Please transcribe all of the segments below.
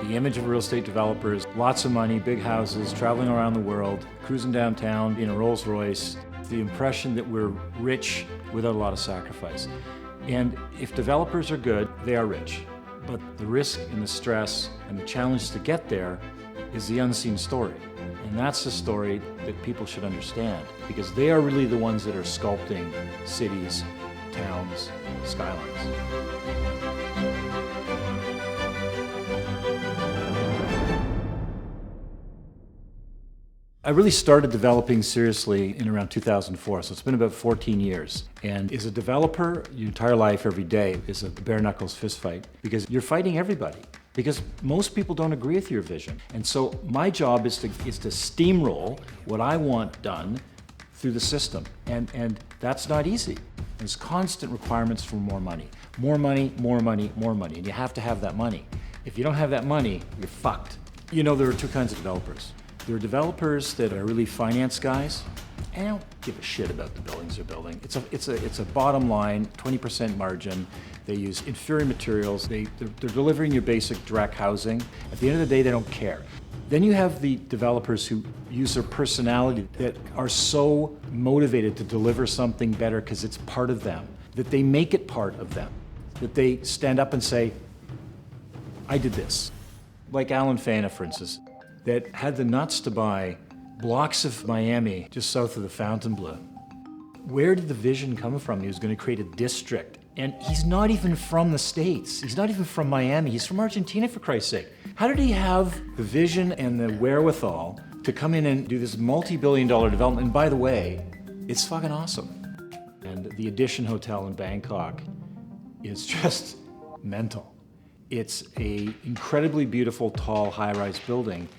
The image of a real estate developer is lots of money, big houses, traveling around the world, cruising downtown in a Rolls Royce. The impression that we're rich without a lot of sacrifice. And if developers are good, they are rich. But the risk and the stress and the challenge to get there is the unseen story. And that's the story that people should understand, because they are really the ones that are sculpting cities, towns, skylines. I really started developing seriously in around 2004, so it's been about 14 years. And as a developer, your entire life, every day, is a bare knuckles fist fight, because you're fighting everybody. Because most people don't agree with your vision. And so my job is to steamroll what I want done through the system. And that's not easy. There's constant requirements for more money. More money, more money, more money. And you have to have that money. If you don't have that money, you're fucked. You know, there are two kinds of developers. There are developers that are really finance guys, and they don't give a shit about the buildings they're building. It's a bottom line, 20% margin. They use inferior materials. They're delivering your basic direct housing. At the end of the day, they don't care. Then you have the developers who use their personality, that are so motivated to deliver something better because it's part of them, that they make it part of them, that they stand up and say, I did this. Like Alan Fana, for instance, that had the nuts to buy blocks of Miami just south of the Fontainebleau. Where did the vision come from? He was going to create a district. And he's not even from the States. He's not even from Miami. He's from Argentina, for Christ's sake. How did he have the vision and the wherewithal to come in and do this multi-billion-dollar development? And by the way, it's fucking awesome. And the Edition Hotel in Bangkok is just mental. It's an incredibly beautiful, tall, high-rise building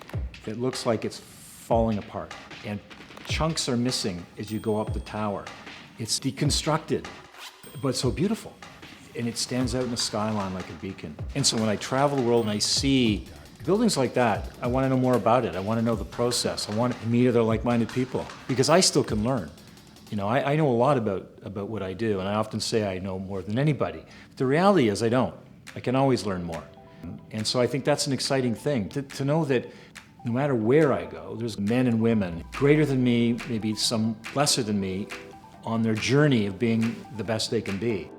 that looks like it's falling apart. And chunks are missing as you go up the tower. It's deconstructed, but so beautiful. And it stands out in the skyline like a beacon. And so when I travel the world and I see buildings like that, I want to know more about it. I want to know the process. I want to meet other like-minded people, because I still can learn. You know, I know a lot about what I do, and I often say I know more than anybody. But the reality is I don't. I can always learn more. And so I think that's an exciting thing, to know that no matter where I go, there's men and women greater than me, maybe some lesser than me, on their journey of being the best they can be.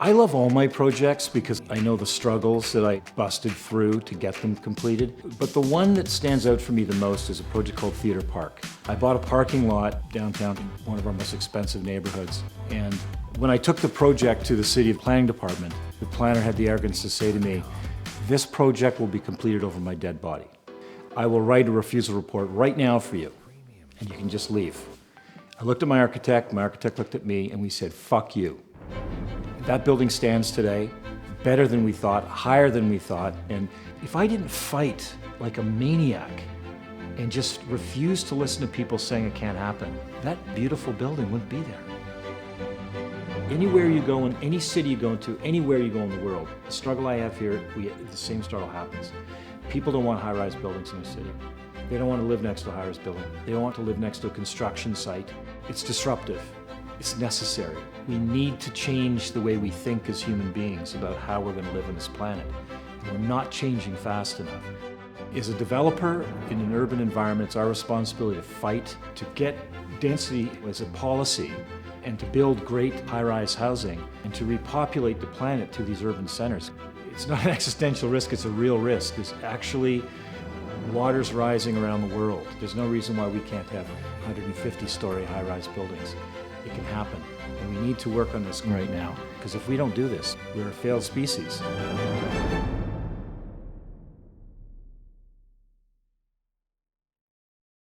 I love all my projects because I know the struggles that I busted through to get them completed. But the one that stands out for me the most is a project called Theatre Park. I bought a parking lot downtown in one of our most expensive neighborhoods. And when I took the project to the City Planning Department, the planner had the arrogance to say to me, this project will be completed over my dead body. I will write a refusal report right now for you, and you can just leave. I looked at my architect looked at me, and we said, fuck you. That building stands today, better than we thought, higher than we thought, and if I didn't fight like a maniac and just refuse to listen to people saying it can't happen, that beautiful building wouldn't be there. Anywhere you go, in any city you go into, anywhere you go in the world, the struggle I have here, the same struggle happens. People don't want high-rise buildings in the city. They don't want to live next to a high-rise building. They don't want to live next to a construction site. It's disruptive. It's necessary. We need to change the way we think as human beings about how we're going to live on this planet. And we're not changing fast enough. As a developer in an urban environment, it's our responsibility to fight, to get density as a policy, and to build great high-rise housing, and to repopulate the planet through these urban centers. It's not an existential risk, it's a real risk. There's actually waters rising around the world. There's no reason why we can't have 150-story high-rise buildings. It can happen, and we need to work on this right now, because if we don't do this, we're a failed species.